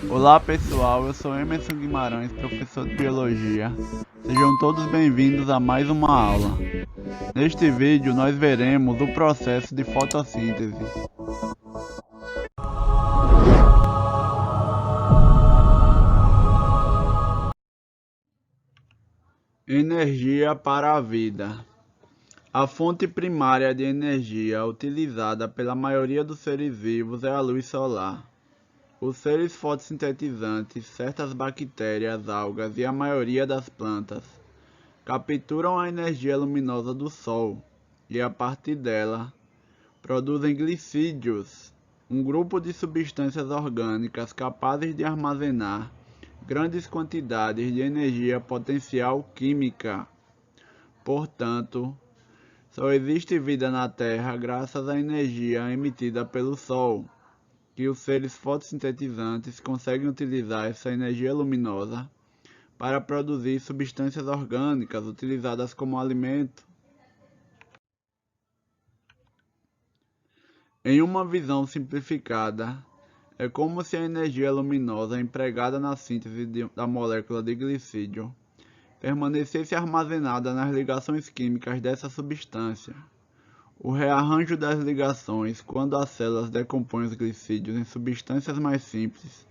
Olá pessoal, eu sou Emerson Guimarães, professor de Biologia. Sejam todos bem-vindos a mais uma aula. Neste vídeo nós veremos o processo de fotossíntese. Energia para a vida. A fonte primária de energia utilizada pela maioria dos seres vivos é a luz solar. Os seres fotossintetizantes, certas bactérias, algas e a maioria das plantas capturam a energia luminosa do Sol e, a partir dela, produzem glicídios, um grupo de substâncias orgânicas capazes de armazenar grandes quantidades de energia potencial química. Portanto, só existe vida na Terra graças à energia emitida pelo Sol, que os seres fotossintetizantes conseguem utilizar essa energia luminosa para produzir substâncias orgânicas utilizadas como alimento. Em uma visão simplificada, é como se a energia luminosa empregada na síntese da molécula de glicídio permanecesse armazenada nas ligações químicas dessa substância. O rearranjo das ligações, quando as células decompõem os glicídios em substâncias mais simples,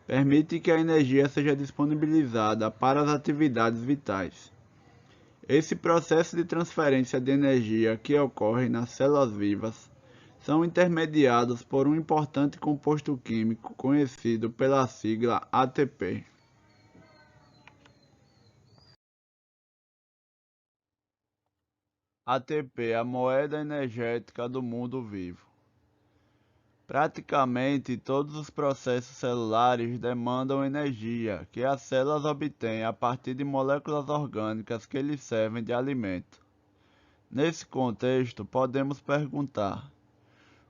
permite que a energia seja disponibilizada para as atividades vitais. Esse processo de transferência de energia que ocorre nas células vivas são intermediados por um importante composto químico conhecido pela sigla ATP. ATP, a moeda energética do mundo vivo. Praticamente todos os processos celulares demandam energia, que as células obtêm a partir de moléculas orgânicas que lhes servem de alimento. Nesse contexto, podemos perguntar: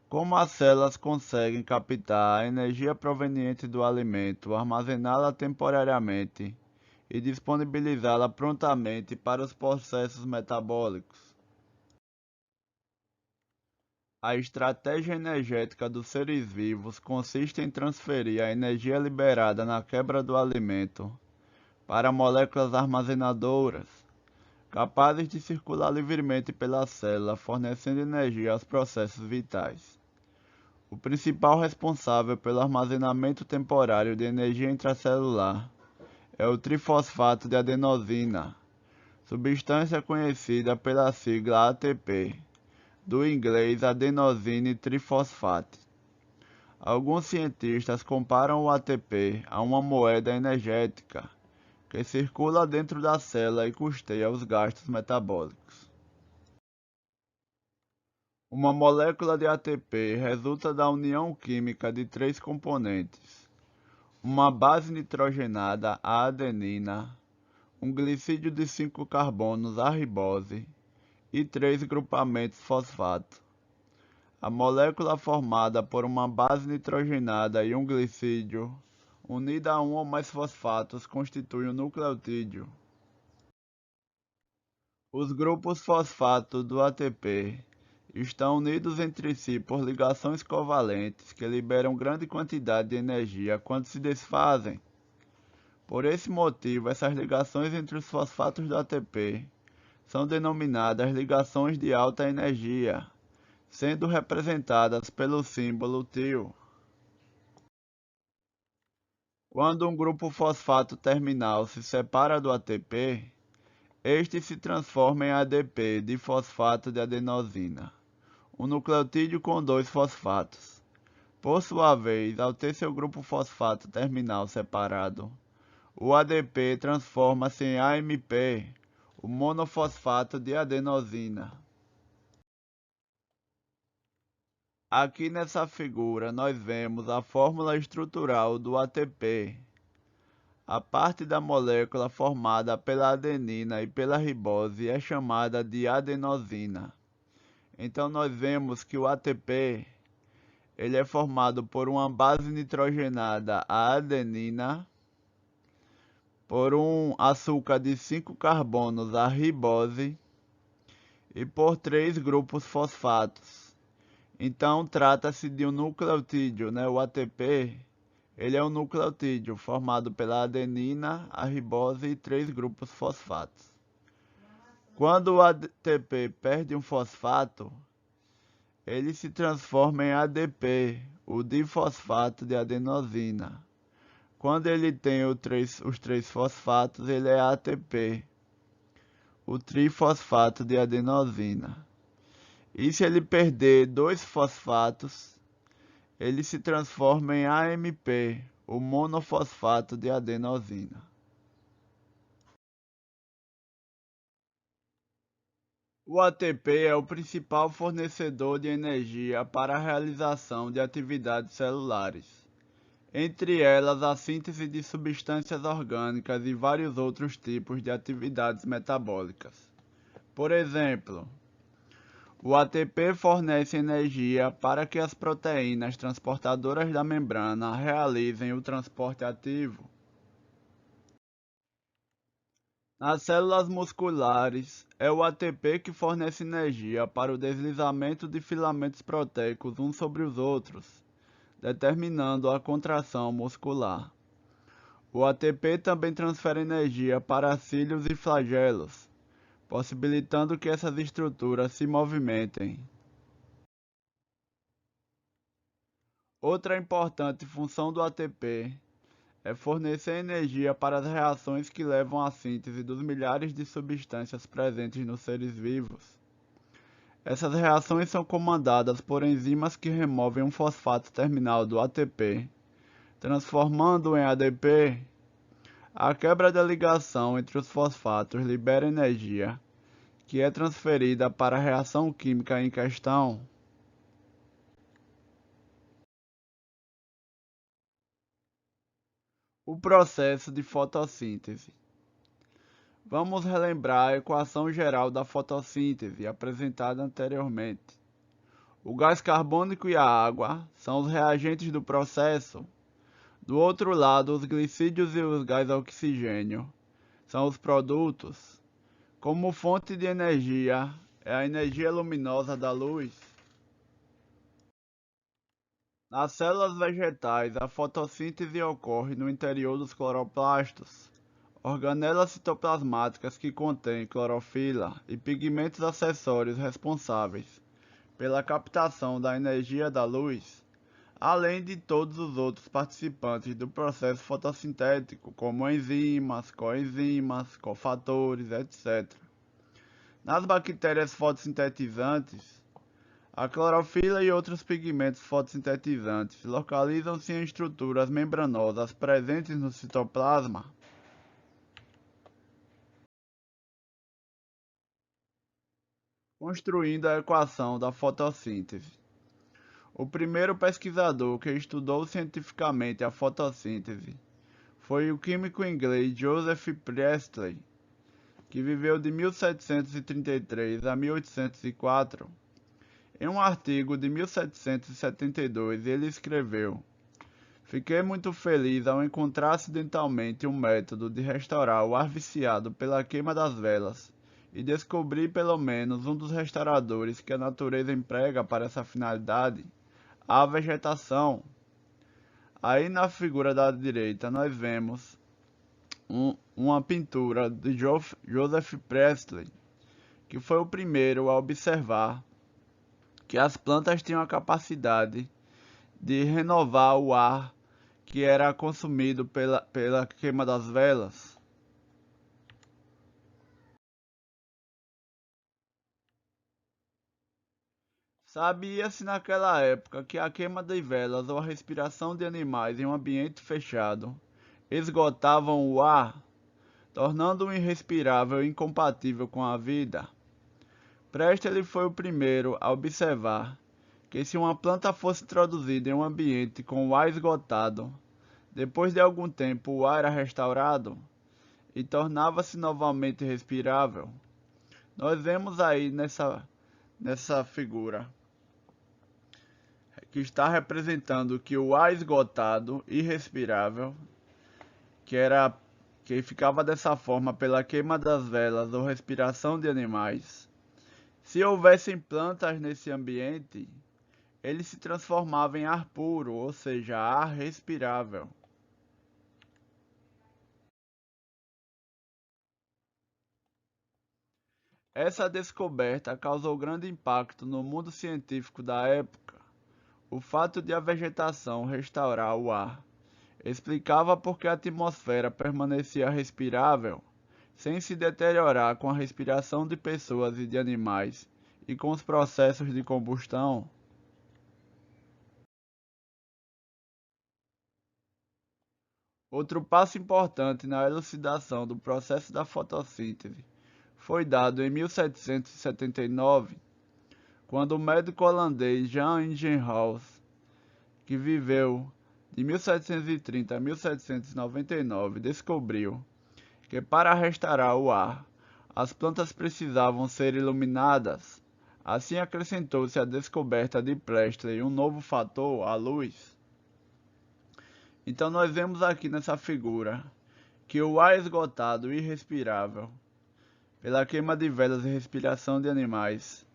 como as células conseguem captar a energia proveniente do alimento, armazená-la temporariamente e disponibilizá-la prontamente para os processos metabólicos? A estratégia energética dos seres vivos consiste em transferir a energia liberada na quebra do alimento para moléculas armazenadoras, capazes de circular livremente pela célula, fornecendo energia aos processos vitais. O principal responsável pelo armazenamento temporário de energia intracelular é o trifosfato de adenosina, substância conhecida pela sigla ATP, do inglês Adenosine Triphosphate. Alguns cientistas comparam o ATP a uma moeda energética que circula dentro da célula e custeia os gastos metabólicos. Uma molécula de ATP resulta da união química de três componentes: uma base nitrogenada, a adenina, um glicídio de 5 carbonos, a ribose, e três grupamentos fosfato. A molécula formada por uma base nitrogenada e um glicídio, unida a um ou mais fosfatos, constitui um nucleotídeo. Os grupos fosfato do ATP estão unidos entre si por ligações covalentes que liberam grande quantidade de energia quando se desfazem. Por esse motivo, essas ligações entre os fosfatos do ATP são denominadas ligações de alta energia, sendo representadas pelo símbolo TIO. Quando um grupo fosfato terminal se separa do ATP, este se transforma em ADP, difosfato de adenosina, um nucleotídeo com dois fosfatos. Por sua vez, ao ter seu grupo fosfato terminal separado, o ADP transforma-se em AMP, o monofosfato de adenosina. Aqui nessa figura nós vemos a fórmula estrutural do ATP. A parte da molécula formada pela adenina e pela ribose é chamada de adenosina. Então nós vemos que o ATP ele é formado por uma base nitrogenada, a adenina, por um açúcar de 5 carbonos, a ribose, e por 3 grupos fosfatos. Então trata-se de um nucleotídeo, o ATP, Ele é um nucleotídeo formado pela adenina, a ribose e 3 grupos fosfatos. Quando o ATP perde um fosfato, ele se transforma em ADP, o difosfato de adenosina. Quando ele tem os 3 fosfatos, ele é ATP, o trifosfato de adenosina. E se ele perder 2 fosfatos, ele se transforma em AMP, o monofosfato de adenosina. O ATP é o principal fornecedor de energia para a realização de atividades celulares, entre elas a síntese de substâncias orgânicas e vários outros tipos de atividades metabólicas. Por exemplo, o ATP fornece energia para que as proteínas transportadoras da membrana realizem o transporte ativo. Nas células musculares, é o ATP que fornece energia para o deslizamento de filamentos proteicos uns sobre os outros, determinando a contração muscular. O ATP também transfere energia para cílios e flagelos, possibilitando que essas estruturas se movimentem. Outra importante função do ATP é fornecer energia para as reações que levam à síntese dos milhares de substâncias presentes nos seres vivos. Essas reações são comandadas por enzimas que removem um fosfato terminal do ATP, transformando-o em ADP. A quebra da ligação entre os fosfatos libera energia, que é transferida para a reação química em questão. O processo de fotossíntese. Vamos relembrar a equação geral da fotossíntese apresentada anteriormente. O gás carbônico e a água são os reagentes do processo. Do outro lado, os glicídios e os gás oxigênio são os produtos. Como fonte de energia, é a energia luminosa da luz. Nas células vegetais, a fotossíntese ocorre no interior dos cloroplastos, organelas citoplasmáticas que contêm clorofila e pigmentos acessórios responsáveis pela captação da energia da luz, além de todos os outros participantes do processo fotossintético, como enzimas, coenzimas, cofatores, etc. Nas bactérias fotossintetizantes, a clorofila e outros pigmentos fotossintetizantes localizam-se em estruturas membranosas presentes no citoplasma. Construindo a equação da fotossíntese. O primeiro pesquisador que estudou cientificamente a fotossíntese foi o químico inglês Joseph Priestley, que viveu de 1733 a 1804. Em um artigo de 1772, ele escreveu: "Fiquei muito feliz ao encontrar acidentalmente um método de restaurar o ar viciado pela queima das velas e descobri pelo menos um dos restauradores que a natureza emprega para essa finalidade, a vegetação." Aí na figura da direita nós vemos uma pintura de Joseph Priestley, que foi o primeiro a observar que as plantas tinham a capacidade de renovar o ar que era consumido pela queima das velas. Sabia-se naquela época que a queima de velas ou a respiração de animais em um ambiente fechado esgotavam o ar, tornando-o irrespirável e incompatível com a vida. Priestley foi o primeiro a observar que se uma planta fosse introduzida em um ambiente com o ar esgotado, depois de algum tempo o ar era restaurado e tornava-se novamente respirável. Nós vemos aí nessa figura que está representando que o ar esgotado e respirável, que ficava dessa forma pela queima das velas ou respiração de animais, se houvessem plantas nesse ambiente, ele se transformava em ar puro, ou seja, ar respirável. Essa descoberta causou grande impacto no mundo científico da época. O fato de a vegetação restaurar o ar explicava por que a atmosfera permanecia respirável, sem se deteriorar com a respiração de pessoas e de animais e com os processos de combustão. Outro passo importante na elucidação do processo da fotossíntese foi dado em 1779, quando o médico holandês Jan Ingenhous, que viveu de 1730 a 1799, descobriu que para restaurar o ar, as plantas precisavam ser iluminadas. Assim acrescentou-se a descoberta de Priestley um novo fator, a luz. Então nós vemos aqui nessa figura que o ar esgotado e irrespirável pela queima de velas e respiração de animais,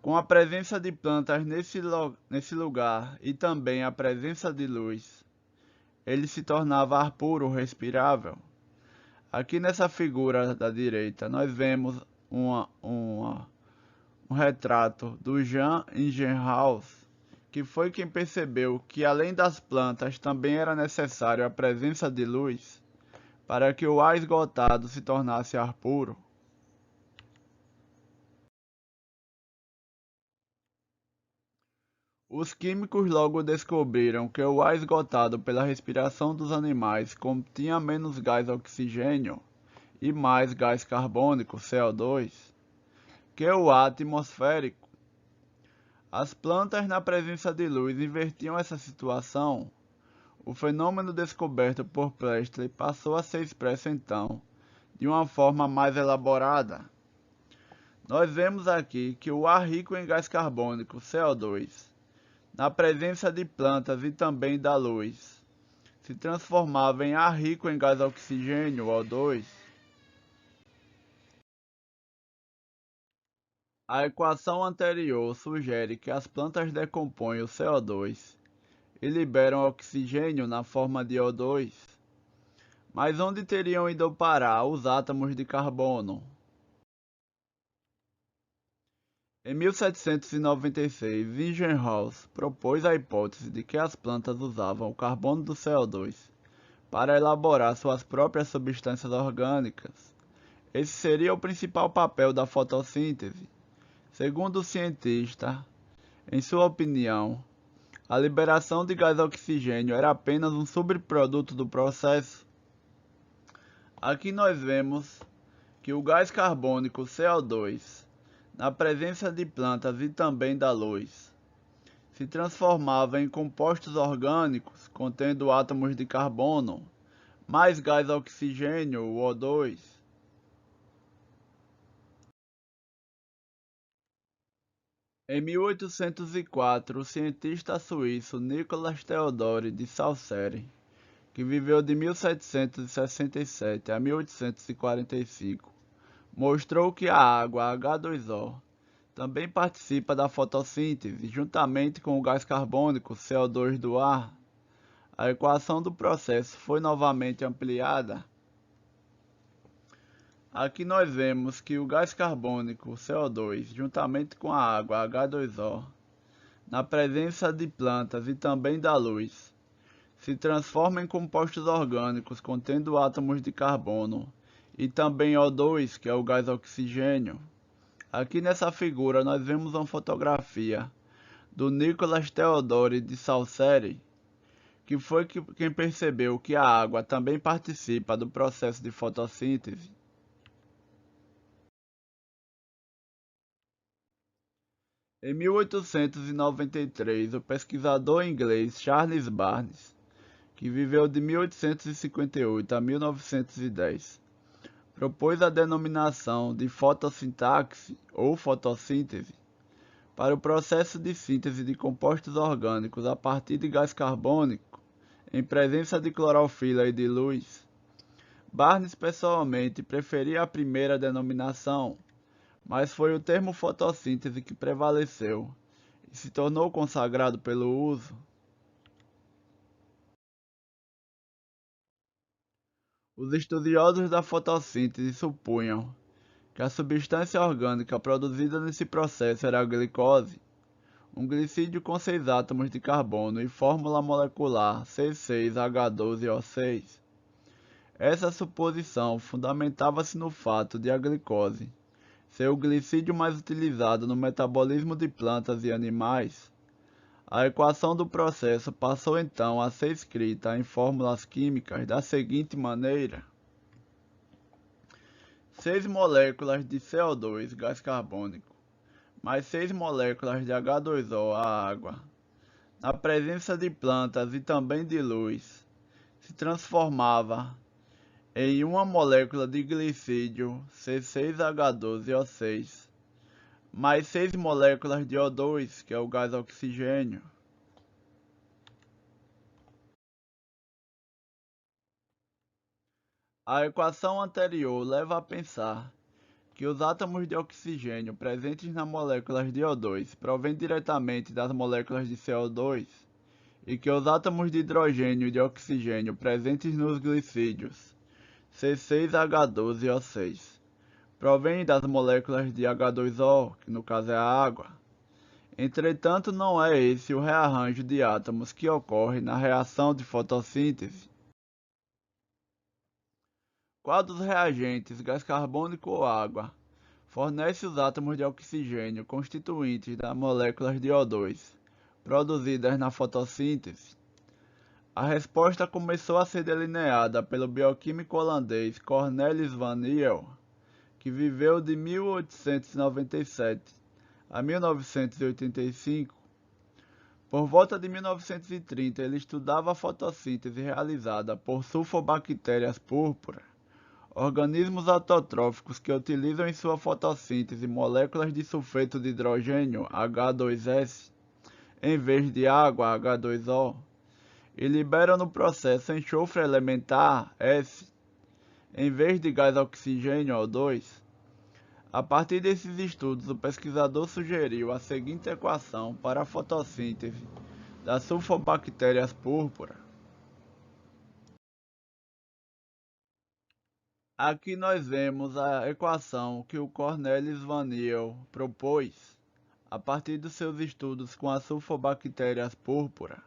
com a presença de plantas nesse lugar e também a presença de luz, ele se tornava ar puro respirável. Aqui nessa figura da direita nós vemos um retrato do Jan Ingenhous, que foi quem percebeu que além das plantas também era necessário a presença de luz para que o ar esgotado se tornasse ar puro. Os químicos logo descobriram que o ar esgotado pela respiração dos animais continha menos gás oxigênio e mais gás carbônico, CO2, que o ar atmosférico. As plantas, na presença de luz, invertiam essa situação. O fenômeno descoberto por Priestley passou a ser expresso então de uma forma mais elaborada. Nós vemos aqui que o ar rico em gás carbônico, CO2, na presença de plantas e também da luz, se transformava em ar rico em gás oxigênio, O2. A equação anterior sugere que as plantas decompõem o CO2 e liberam oxigênio na forma de O2. Mas onde teriam ido parar os átomos de carbono? Em 1796, Ingenhous propôs a hipótese de que as plantas usavam o carbono do CO2 para elaborar suas próprias substâncias orgânicas. Esse seria o principal papel da fotossíntese. Segundo o cientista, em sua opinião, a liberação de gás oxigênio era apenas um subproduto do processo. Aqui nós vemos que o gás carbônico CO2, na presença de plantas e também da luz, se transformava em compostos orgânicos contendo átomos de carbono, mais gás oxigênio, o O2. Em 1804, o cientista suíço Nicolas Theodore de Saussure, que viveu de 1767 a 1845, mostrou que a água H2O também participa da fotossíntese, juntamente com o gás carbônico CO2 do ar. A equação do processo foi novamente ampliada. Aqui nós vemos que o gás carbônico CO2, juntamente com a água H2O, na presença de plantas e também da luz, se transforma em compostos orgânicos contendo átomos de carbono e também O2, que é o gás oxigênio. Aqui nessa figura nós vemos uma fotografia do Nicolas Theodore de Saussure, que foi quem percebeu que a água também participa do processo de fotossíntese. Em 1893, o pesquisador inglês Charles Barnes, que viveu de 1858 a 1910, propôs a denominação de fotossintaxe ou fotossíntese para o processo de síntese de compostos orgânicos a partir de gás carbônico em presença de clorofila e de luz. Barnes pessoalmente preferia a primeira denominação, mas foi o termo fotossíntese que prevaleceu, e se tornou consagrado pelo uso. Os estudiosos da fotossíntese supunham que a substância orgânica produzida nesse processo era a glicose, um glicídio com 6 átomos de carbono e fórmula molecular C6H12O6. Essa suposição fundamentava-se no fato de a glicose ser o glicídio mais utilizado no metabolismo de plantas e animais. A equação do processo passou então a ser escrita em fórmulas químicas da seguinte maneira: 6 moléculas de CO2, gás carbônico, mais 6 moléculas de H2O, a água, na presença de plantas e também de luz, se transformava em uma molécula de glicídio C6H12O6, mais 6 moléculas de O2, que é o gás oxigênio. A equação anterior leva a pensar que os átomos de oxigênio presentes nas moléculas de O2 provêm diretamente das moléculas de CO2 e que os átomos de hidrogênio e de oxigênio presentes nos glicídios C6H12O6 provém das moléculas de H2O, que no caso é a água. Entretanto, não é esse o rearranjo de átomos que ocorre na reação de fotossíntese. Qual dos reagentes, gás carbônico ou água, fornece os átomos de oxigênio constituintes das moléculas de O2, produzidas na fotossíntese? A resposta começou a ser delineada pelo bioquímico holandês Cornelis van Niel, que viveu de 1897 a 1985. Por volta de 1930, ele estudava a fotossíntese realizada por sulfobactérias púrpura, organismos autotróficos que utilizam em sua fotossíntese moléculas de sulfeto de hidrogênio, H2S, em vez de água, H2O, e liberam no processo enxofre elementar, S, em vez de gás oxigênio, O2. A partir desses estudos, o pesquisador sugeriu a seguinte equação para a fotossíntese das sulfobactérias púrpura. Aqui nós vemos a equação que o Cornelis van Niel propôs a partir dos seus estudos com as sulfobactérias púrpura.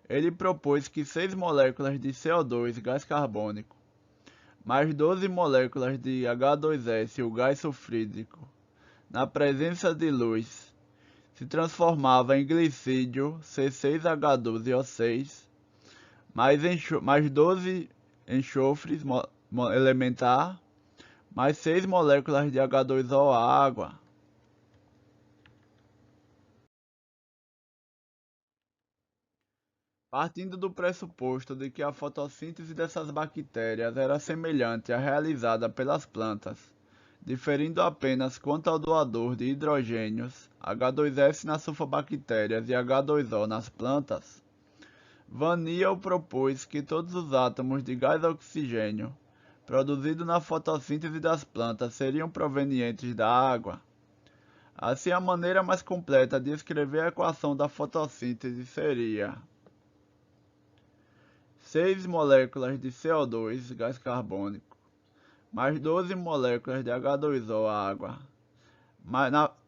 Ele propôs que 6 moléculas de CO2, gás carbônico, mais 12 moléculas de H2S, o gás sulfídrico, na presença de luz, se transformava em glicídio C6H12O6, mais 12 enxofres elementar, mais 6 moléculas de H2O, a água. Partindo do pressuposto de que a fotossíntese dessas bactérias era semelhante à realizada pelas plantas, diferindo apenas quanto ao doador de hidrogênios, H2S nas sulfobactérias e H2O nas plantas, Van Niel propôs que todos os átomos de gás oxigênio produzidos na fotossíntese das plantas seriam provenientes da água. Assim, a maneira mais completa de escrever a equação da fotossíntese seria 6 moléculas de CO2, gás carbônico, mais 12 moléculas de H2O, água,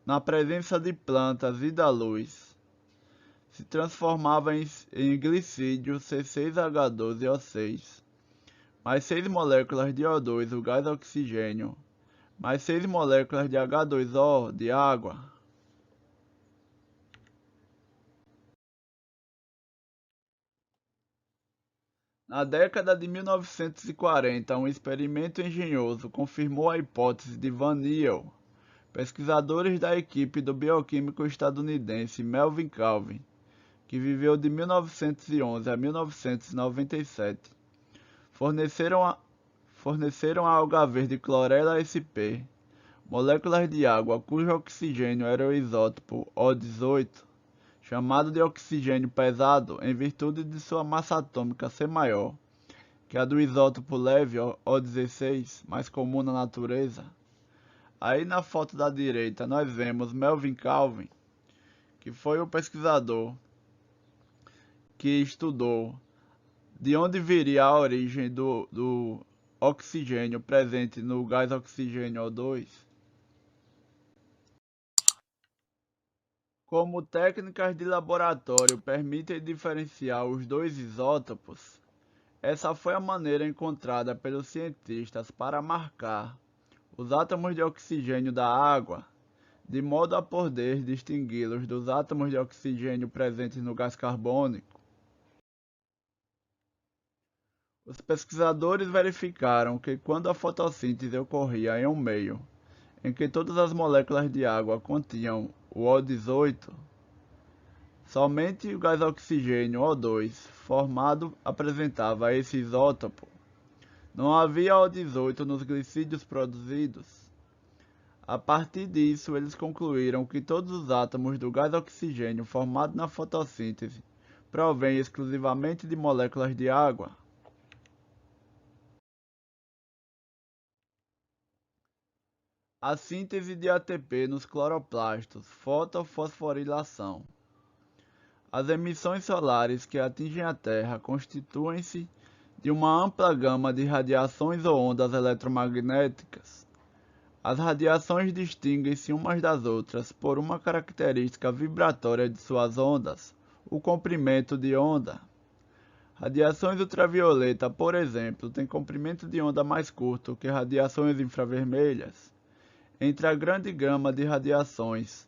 na presença de plantas e da luz, se transformava em glicídio C6H12O6, mais 6 moléculas de O2, o gás oxigênio, mais 6 moléculas de H2O, de água. Na década de 1940, um experimento engenhoso confirmou a hipótese de Van Niel. Pesquisadores da equipe do bioquímico estadunidense Melvin Calvin, que viveu de 1911 a 1997, forneceram a alga verde Chlorella sp. moléculas de água cujo oxigênio era o isótopo O18, chamado de oxigênio pesado em virtude de sua massa atômica ser maior que a do isótopo leve O16, mais comum na natureza. Aí na foto da direita nós vemos Melvin Calvin, que foi o pesquisador que estudou de onde viria a origem do oxigênio presente no gás oxigênio O2. Como técnicas de laboratório permitem diferenciar os dois isótopos, essa foi a maneira encontrada pelos cientistas para marcar os átomos de oxigênio da água, de modo a poder distingui-los dos átomos de oxigênio presentes no gás carbônico. Os pesquisadores verificaram que quando a fotossíntese ocorria em um meio em que todas as moléculas de água continham o O18, somente o gás oxigênio O2 formado apresentava esse isótopo. Não havia O18 nos glicídios produzidos. A partir disso, eles concluíram que todos os átomos do gás oxigênio formado na fotossíntese provêm exclusivamente de moléculas de água. A síntese de ATP nos cloroplastos, fotofosforilação. As emissões solares que atingem a Terra constituem-se de uma ampla gama de radiações ou ondas eletromagnéticas. As radiações distinguem-se umas das outras por uma característica vibratória de suas ondas, o comprimento de onda. Radiações ultravioleta, por exemplo, têm comprimento de onda mais curto que radiações infravermelhas. Entre a grande gama de radiações,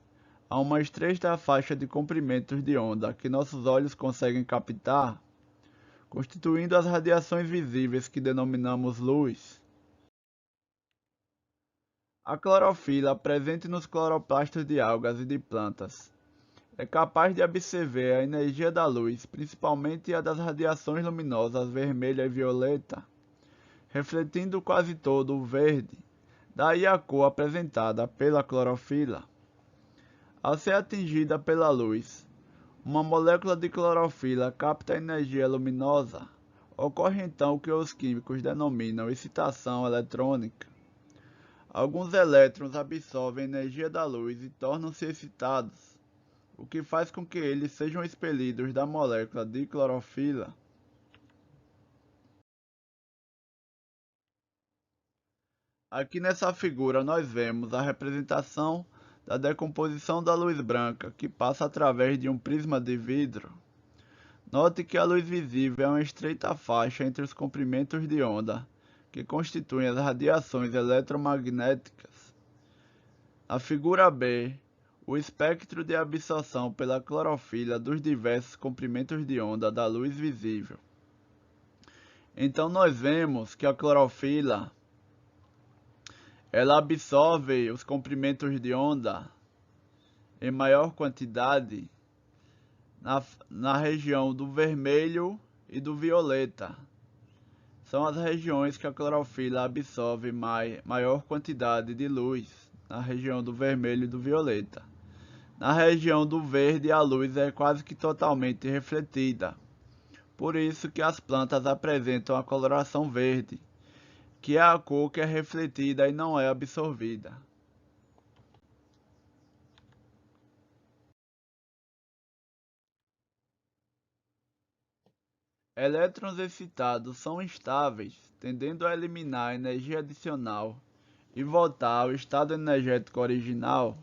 há uma estreita faixa de comprimentos de onda que nossos olhos conseguem captar, constituindo as radiações visíveis que denominamos luz. A clorofila, presente nos cloroplastos de algas e de plantas, é capaz de absorver a energia da luz, principalmente a das radiações luminosas vermelha e violeta, refletindo quase todo o verde. Daí a cor apresentada pela clorofila. Ao ser atingida pela luz, uma molécula de clorofila capta energia luminosa. Ocorre então o que os químicos denominam excitação eletrônica. Alguns elétrons absorvem energia da luz e tornam-se excitados, o que faz com que eles sejam expelidos da molécula de clorofila. Aqui nessa figura nós vemos a representação da decomposição da luz branca, que passa através de um prisma de vidro. Note que a luz visível é uma estreita faixa entre os comprimentos de onda, que constituem as radiações eletromagnéticas. Na figura B, o espectro de absorção pela clorofila dos diversos comprimentos de onda da luz visível. Então nós vemos que a clorofila ela absorve os comprimentos de onda em maior quantidade na região do vermelho e do violeta. São as regiões que a clorofila absorve maior quantidade de luz, na região do vermelho e do violeta. Na região do verde, a luz é quase que totalmente refletida. Por isso que as plantas apresentam a coloração verde, que é a cor que é refletida e não é absorvida. Elétrons excitados são instáveis, tendendo a eliminar energia adicional e voltar ao estado energético original.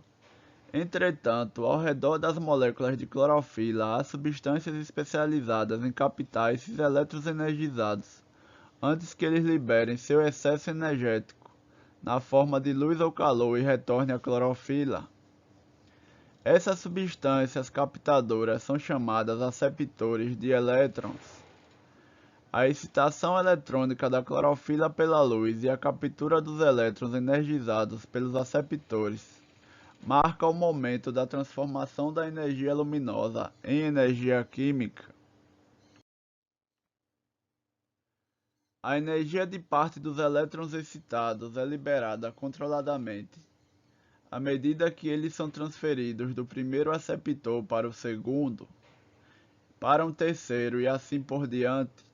Entretanto, ao redor das moléculas de clorofila há substâncias especializadas em captar esses elétrons energizados antes que eles liberem seu excesso energético na forma de luz ou calor e retorne à clorofila. Essas substâncias captadoras são chamadas aceptores de elétrons. A excitação eletrônica da clorofila pela luz e a captura dos elétrons energizados pelos aceptores marca o momento da transformação da energia luminosa em energia química. A energia de parte dos elétrons excitados é liberada controladamente, à medida que eles são transferidos do primeiro aceptor para o segundo, para um terceiro e assim por diante,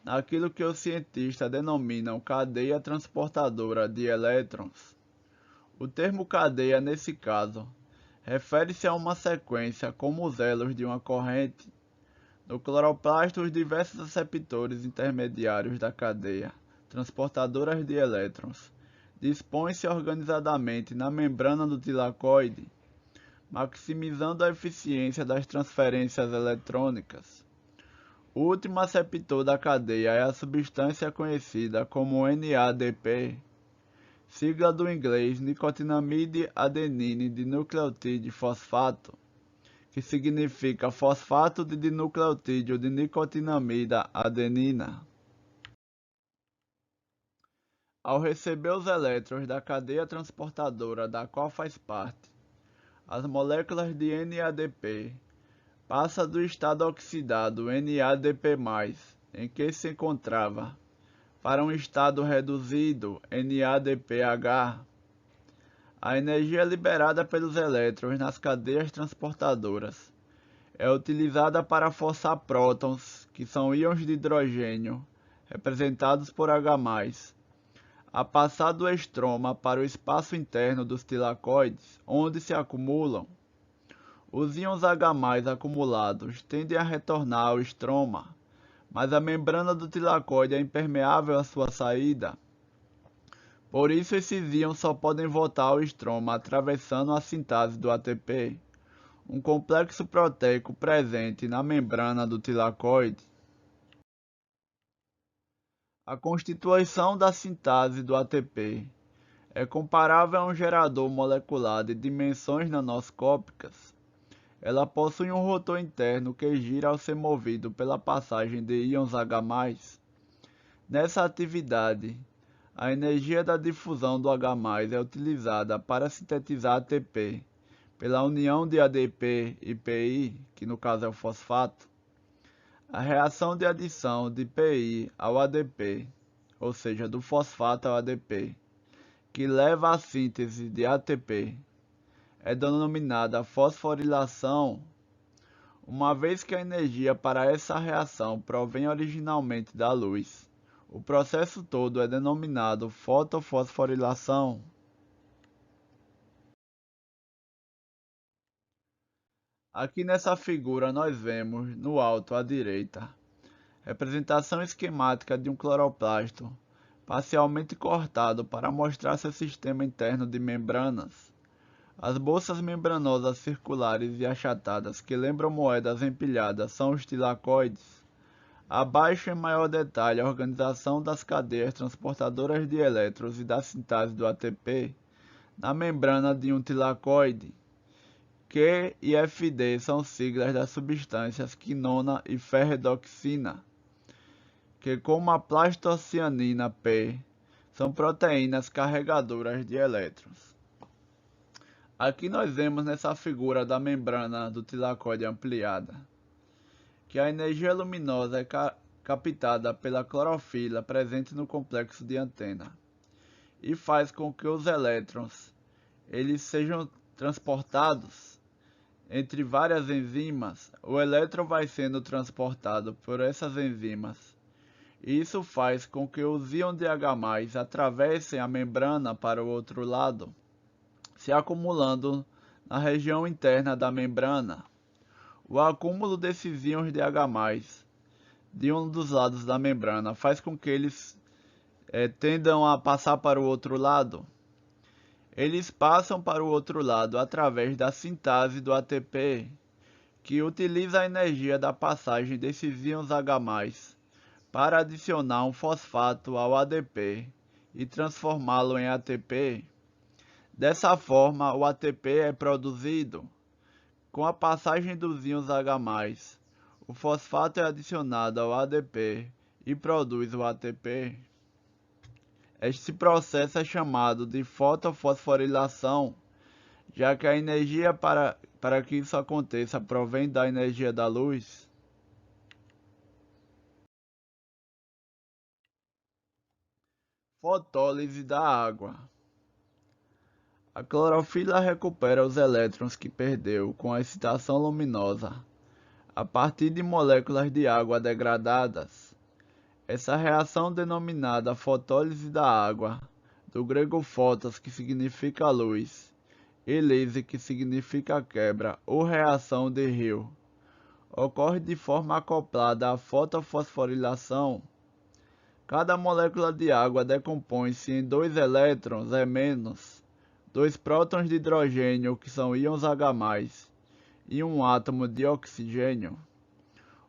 naquilo que os cientistas denominam cadeia transportadora de elétrons. O termo cadeia, nesse caso, refere-se a uma sequência como os elos de uma corrente. No cloroplasto, os diversos receptores intermediários da cadeia, transportadoras de elétrons, dispõem-se organizadamente na membrana do tilacoide, maximizando a eficiência das transferências eletrônicas. O último receptor da cadeia é a substância conhecida como NADP, sigla do inglês nicotinamide adenine dinucleotídeo fosfato, que significa fosfato de dinucleotídeo de nicotinamida adenina. Ao receber os elétrons da cadeia transportadora da qual faz parte, as moléculas de NADP passam do estado oxidado NADP+, em que se encontrava, para um estado reduzido NADPH. A energia liberada pelos elétrons nas cadeias transportadoras é utilizada para forçar prótons, que são íons de hidrogênio, representados por H+, a passar do estroma para o espaço interno dos tilacoides, onde se acumulam. Os íons H+ acumulados tendem a retornar ao estroma, mas a membrana do tilacoide é impermeável à sua saída. Por isso, esses íons só podem voltar ao estroma atravessando a sintase do ATP, um complexo proteico presente na membrana do tilacoide. A constituição da sintase do ATP é comparável a um gerador molecular de dimensões nanoscópicas. Ela possui um rotor interno que gira ao ser movido pela passagem de íons H+. Nessa atividade, a energia da difusão do H+ é utilizada para sintetizar ATP, pela união de ADP e PI, que no caso é o fosfato. A reação de adição de PI ao ADP, ou seja, do fosfato ao ADP, que leva à síntese de ATP, é denominada fosforilação, uma vez que a energia para essa reação provém originalmente da luz. O processo todo é denominado fotofosforilação. Aqui nessa figura nós vemos, no alto à direita, representação esquemática de um cloroplasto, parcialmente cortado para mostrar seu sistema interno de membranas. As bolsas membranosas circulares e achatadas que lembram moedas empilhadas são os tilacoides. Abaixo, em maior detalhe, a organização das cadeias transportadoras de elétrons e da sintase do ATP na membrana de um tilacoide. Q e FD são siglas das substâncias quinona e ferredoxina, que, como a plastocianina P, são proteínas carregadoras de elétrons. Aqui nós vemos nessa figura da membrana do tilacoide ampliada, que a energia luminosa é captada pela clorofila presente no complexo de antena e faz com que os elétrons eles sejam transportados entre várias enzimas. O elétron vai sendo transportado por essas enzimas e isso faz com que os íons de H+ atravessem a membrana para o outro lado, se acumulando na região interna da membrana. O acúmulo desses íons de H+ de um dos lados da membrana faz com que eles tendam a passar para o outro lado. Eles passam para o outro lado através da sintase do ATP, que utiliza a energia da passagem desses íons H+ para adicionar um fosfato ao ADP e transformá-lo em ATP. Dessa forma, o ATP é produzido. Com a passagem dos íons H+, o fosfato é adicionado ao ADP e produz o ATP. Este processo é chamado de fotofosforilação, já que a energia para que isso aconteça provém da energia da luz. Fotólise da água. A clorofila recupera os elétrons que perdeu com a excitação luminosa a partir de moléculas de água degradadas. Essa reação, denominada fotólise da água, do grego photos, que significa luz, e lise, que significa quebra, ou reação de Hill, ocorre de forma acoplada à fotofosforilação. Cada molécula de água decompõe-se em 2 elétrons E-, 2 prótons de hidrogênio, que são íons H+, e um átomo de oxigênio.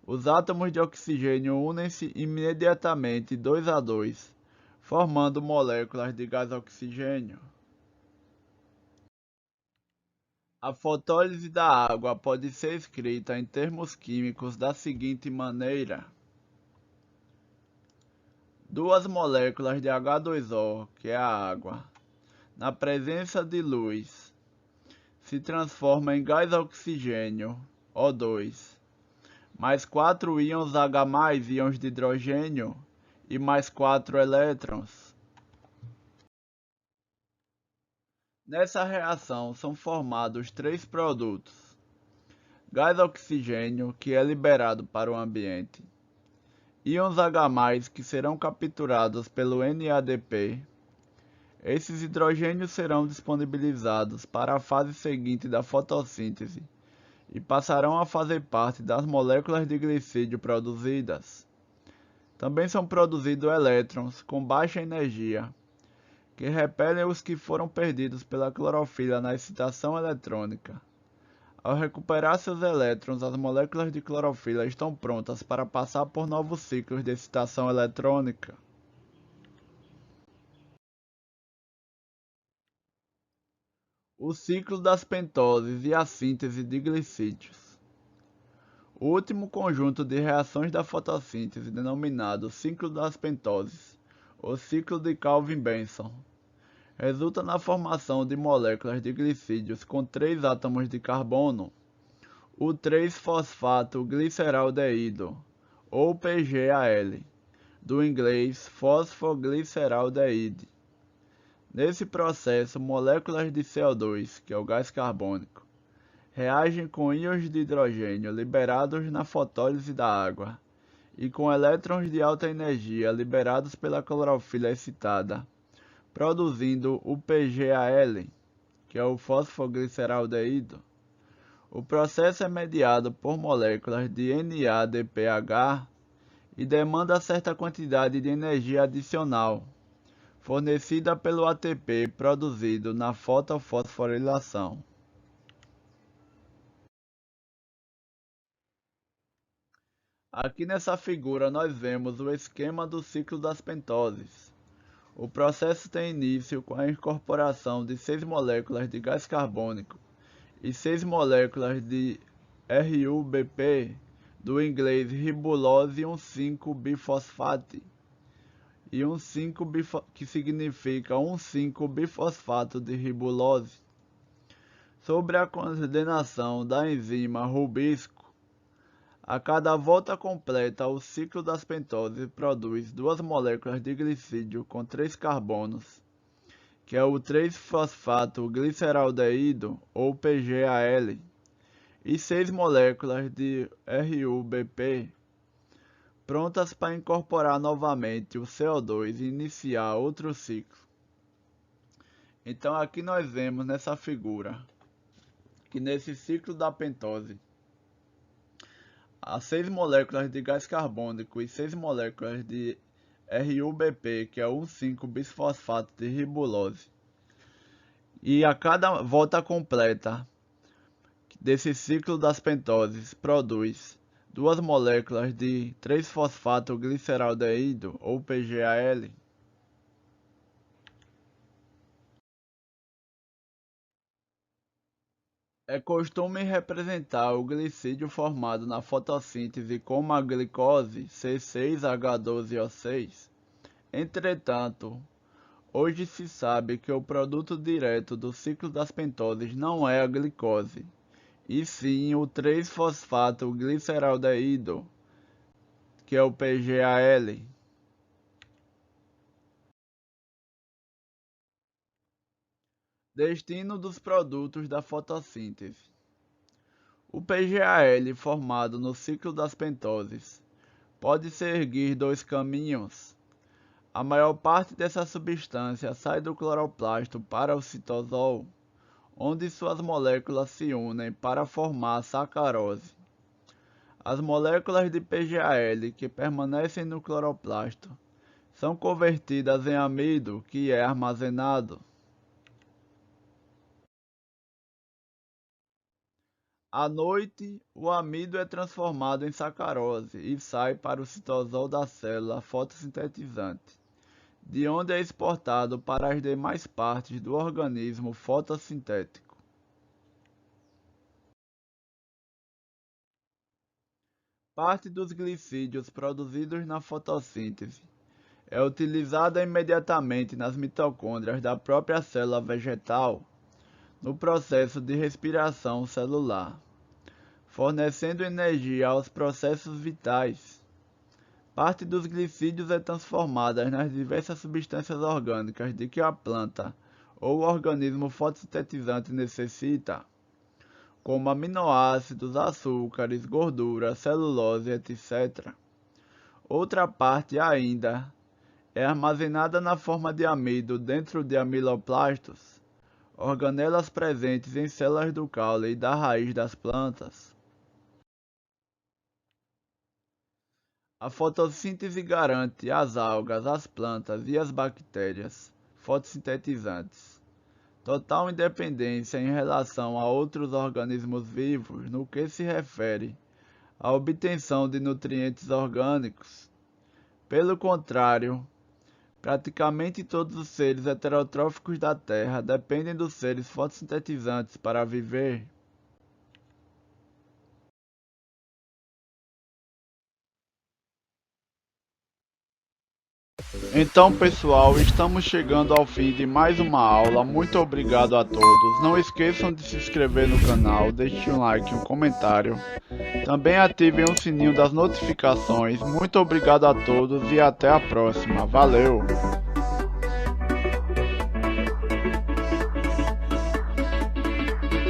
Os átomos de oxigênio unem-se imediatamente 2 a 2, formando moléculas de gás oxigênio. A fotólise da água pode ser escrita em termos químicos da seguinte maneira: duas moléculas de H2O, que é a água, na presença de luz, se transformam em gás oxigênio, O2, mais 4 íons H+, íons de hidrogênio, e mais 4 elétrons. Nessa reação são formados 3 produtos: gás oxigênio, que é liberado para o ambiente, íons H+, que serão capturados pelo NADP. Esses hidrogênios serão disponibilizados para a fase seguinte da fotossíntese e passarão a fazer parte das moléculas de glicídio produzidas. Também são produzidos elétrons com baixa energia, que repelem os que foram perdidos pela clorofila na excitação eletrônica. Ao recuperar seus elétrons, as moléculas de clorofila estão prontas para passar por novos ciclos de excitação eletrônica. O ciclo das pentoses e a síntese de glicídios. O último conjunto de reações da fotossíntese, denominado ciclo das pentoses, ou ciclo de Calvin-Benson, resulta na formação de moléculas de glicídios com 3 átomos de carbono, o 3-fosfato-gliceraldeído, ou PGAL, do inglês fosfogliceraldeíde. Nesse processo, moléculas de CO2, que é o gás carbônico, reagem com íons de hidrogênio liberados na fotólise da água e com elétrons de alta energia liberados pela clorofila excitada, produzindo o PGAL, que é o fosfogliceraldeído. O processo é mediado por moléculas de NADPH e demanda certa quantidade de energia adicional, fornecida pelo ATP produzido na fotofosforilação. Aqui nessa figura nós vemos o esquema do ciclo das pentoses. O processo tem início com a incorporação de 6 moléculas de gás carbônico e 6 moléculas de RuBP, do inglês ribulose 1,5-bifosfate, e 1,5 que significa 1,5-bifosfato de ribulose. Sobre a coordenação da enzima rubisco, a cada volta completa, o ciclo das pentoses produz 2 moléculas de glicídio com 3 carbonos, que é o 3-fosfato-gliceraldeído, ou PGAL, e 6 moléculas de RuBP, prontas para incorporar novamente o CO2 e iniciar outro ciclo. Então aqui nós vemos nessa figura que nesse ciclo da pentose, há 6 moléculas de gás carbônico e 6 moléculas de RuBP, que é o 1,5-bisfosfato de ribulose. E a cada volta completa desse ciclo das pentoses produz 2 moléculas de 3-fosfato-gliceraldeído, ou PGAL. É costume representar o glicídio formado na fotossíntese como a glicose, C6H12O6. Entretanto, hoje se sabe que o produto direto do ciclo das pentoses não é a glicose, e sim o 3-fosfato-gliceraldeído, que é o PGAL. Destino dos produtos da fotossíntese. O PGAL formado no ciclo das pentoses pode seguir 2 caminhos. A maior parte dessa substância sai do cloroplasto para o citosol, onde suas moléculas se unem para formar a sacarose. As moléculas de PGAL que permanecem no cloroplasto são convertidas em amido, que é armazenado. À noite, o amido é transformado em sacarose e sai para o citosol da célula fotossintetizante, de onde é exportado para as demais partes do organismo fotossintético. Parte dos glicídios produzidos na fotossíntese é utilizada imediatamente nas mitocôndrias da própria célula vegetal no processo de respiração celular, fornecendo energia aos processos vitais. Parte dos glicídios é transformada nas diversas substâncias orgânicas de que a planta ou o organismo fotossintetizante necessita, como aminoácidos, açúcares, gordura, celulose, etc. Outra parte ainda é armazenada na forma de amido dentro de amiloplastos, organelas presentes em células do caule e da raiz das plantas. A fotossíntese garante às algas, às plantas e às bactérias fotossintetizantes total independência em relação a outros organismos vivos no que se refere à obtenção de nutrientes orgânicos. Pelo contrário, praticamente todos os seres heterotróficos da Terra dependem dos seres fotossintetizantes para viver. Então, pessoal, estamos chegando ao fim de mais uma aula. Muito obrigado a todos. Não esqueçam de se inscrever no canal, deixem um like e um comentário. Também ativem o sininho das notificações. Muito obrigado a todos e até a próxima. Valeu!